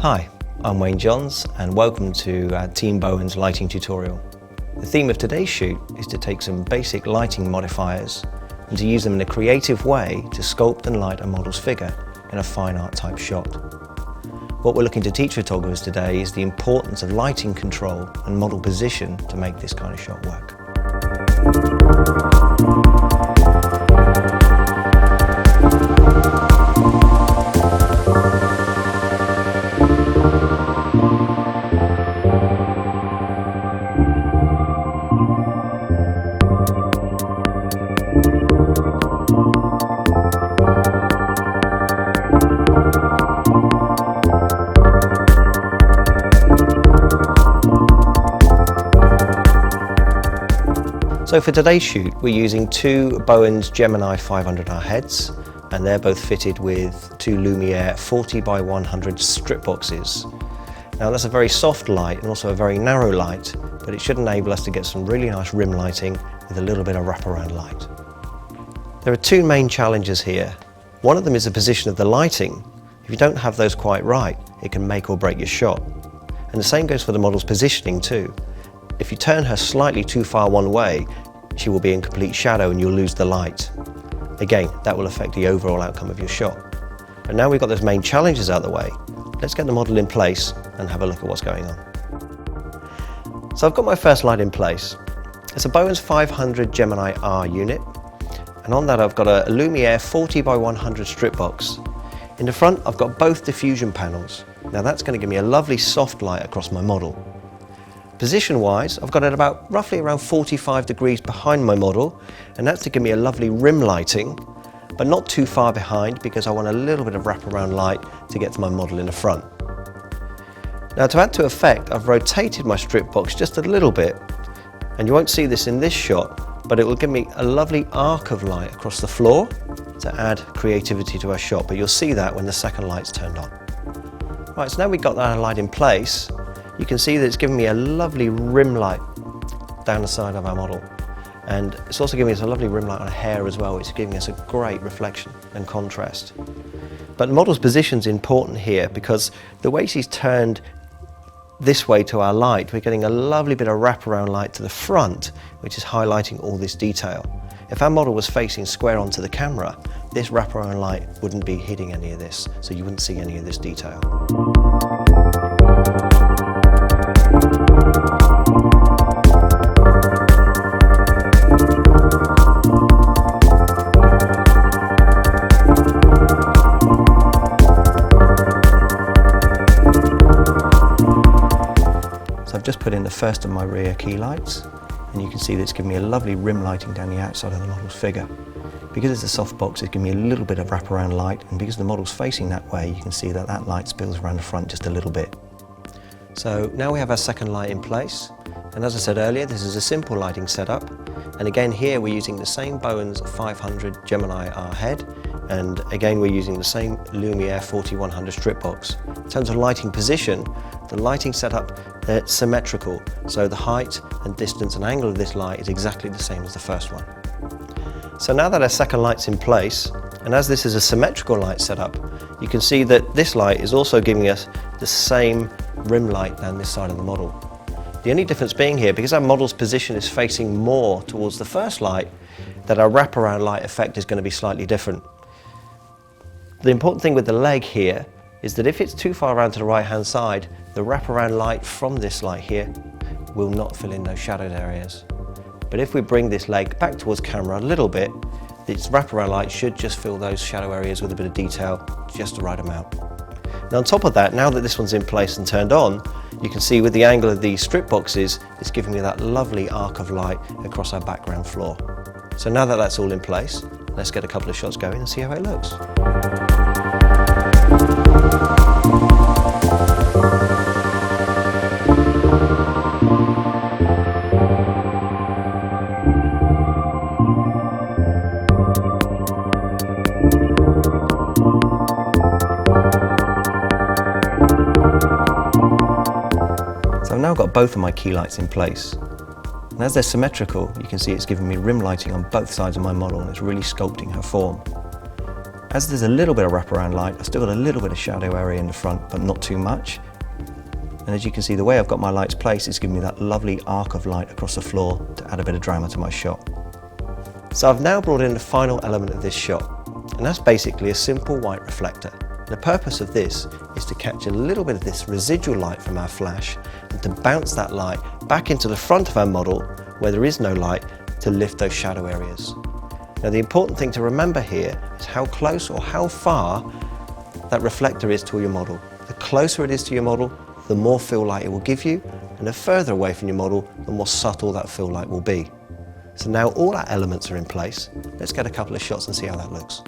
Hi, I'm Wayne Johns and welcome to TeamBowens lighting tutorial. The theme of today's shoot is to take some basic lighting modifiers and to use them in a creative way to sculpt and light a model's figure in a fine art type shot. What we're looking to teach photographers today is the importance of lighting control and model position to make this kind of shot work. So for today's shoot, we're using two Bowens Gemini 500R heads, and they're both fitted with two Lumiere 40x100 strip boxes. Now that's a very soft light and also a very narrow light, but it should enable us to get some really nice rim lighting with a little bit of wraparound light. There are two main challenges here. One of them is the position of the lighting. If you don't have those quite right, it can make or break your shot. And the same goes for the model's positioning too. If you turn her slightly too far one way, she will be in complete shadow and you'll lose the light. Again, that will affect the overall outcome of your shot. But now we've got those main challenges out of the way, let's get the model in place and have a look at what's going on. So I've got my first light in place. It's a Bowens 500 Gemini R unit, and on that I've got a Lumiere 40x100 strip box. In the front I've got both diffusion panels. Now that's going to give me a lovely soft light across my model. Position-wise, I've got it about roughly around 45 degrees behind my model, and that's to give me a lovely rim lighting, but not too far behind because I want a little bit of wraparound light to get to my model in the front. Now to add to effect, I've rotated my strip box just a little bit, and you won't see this in this shot, but it will give me a lovely arc of light across the floor to add creativity to our shot, but you'll see that when the second light's turned on. Right, so now we've got that light in place, you can see that it's giving me a lovely rim light down the side of our model. And it's also giving us a lovely rim light on hair as well, which is giving us a great reflection and contrast. But the model's position is important here because the way she's turned this way to our light, we're getting a lovely bit of wraparound light to the front, which is highlighting all this detail. If our model was facing square onto the camera, this wraparound light wouldn't be hitting any of this, so you wouldn't see any of this detail. I've just put in the first of my rear key lights, and you can see that it's giving me a lovely rim lighting down the outside of the model's figure. Because it's a softbox, it's giving me a little bit of wraparound light, and because the model's facing that way, you can see that that light spills around the front just a little bit. So now we have our second light in place, and as I said earlier, this is a simple lighting setup, and again here we're using the same Bowens 500 Gemini R head, and again we're using the same Lumiere 40x100 strip box. In terms of lighting position, the lighting setup, they're symmetrical, so the height and distance and angle of this light is exactly the same as the first one. So now that our second light's in place, and as this is a symmetrical light setup, you can see that this light is also giving us the same rim light down this side of the model. The only difference being here, because our model's position is facing more towards the first light, that our wraparound light effect is going to be slightly different. The important thing with the leg here is that if it's too far around to the right hand side, the wraparound light from this light here will not fill in those shadowed areas. But if we bring this leg back towards camera a little bit, this wraparound light should just fill those shadow areas with a bit of detail, just the right amount. Now on top of that, now that this one's in place and turned on, you can see with the angle of these strip boxes, it's giving me that lovely arc of light across our background floor. So now that that's all in place, let's get a couple of shots going and see how it looks. So I've now got both of my key lights in place. And as they're symmetrical, you can see it's giving me rim lighting on both sides of my model and it's really sculpting her form. As there's a little bit of wraparound light, I've still got a little bit of shadow area in the front, but not too much. And as you can see, the way I've got my lights placed is giving me that lovely arc of light across the floor to add a bit of drama to my shot. So I've now brought in the final element of this shot, and that's basically a simple white reflector. The purpose of this is to catch a little bit of this residual light from our flash and to bounce that light back into the front of our model where there is no light to lift those shadow areas. Now the important thing to remember here is how close or how far that reflector is to your model. The closer it is to your model, the more fill light it will give you, and the further away from your model, the more subtle that fill light will be. So now all our elements are in place. Let's get a couple of shots and see how that looks.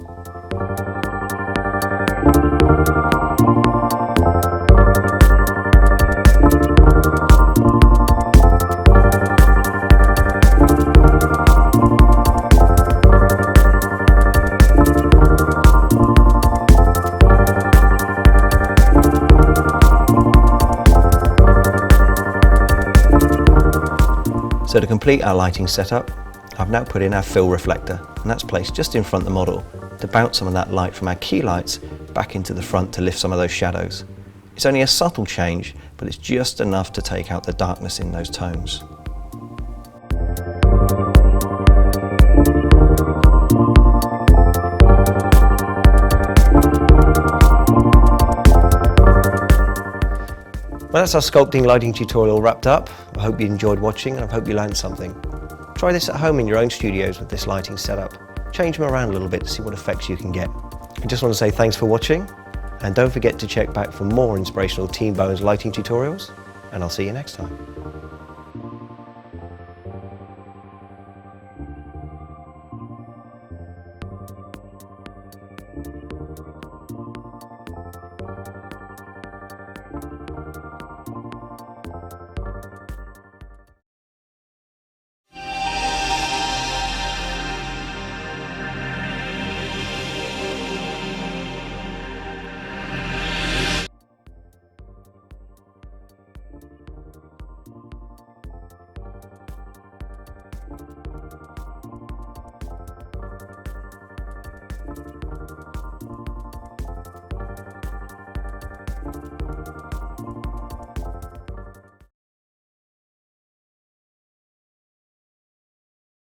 So to complete our lighting setup, I've now put in our fill reflector, and that's placed just in front of the model to bounce some of that light from our key lights back into the front to lift some of those shadows. It's only a subtle change, but it's just enough to take out the darkness in those tones. Well, that's our sculpting lighting tutorial wrapped up. I hope you enjoyed watching and I hope you learned something. Try this at home in your own studios with this lighting setup. Change them around a little bit to see what effects you can get. I just want to say thanks for watching, and don't forget to check back for more inspirational TeamBowens lighting tutorials, and I'll see you next time.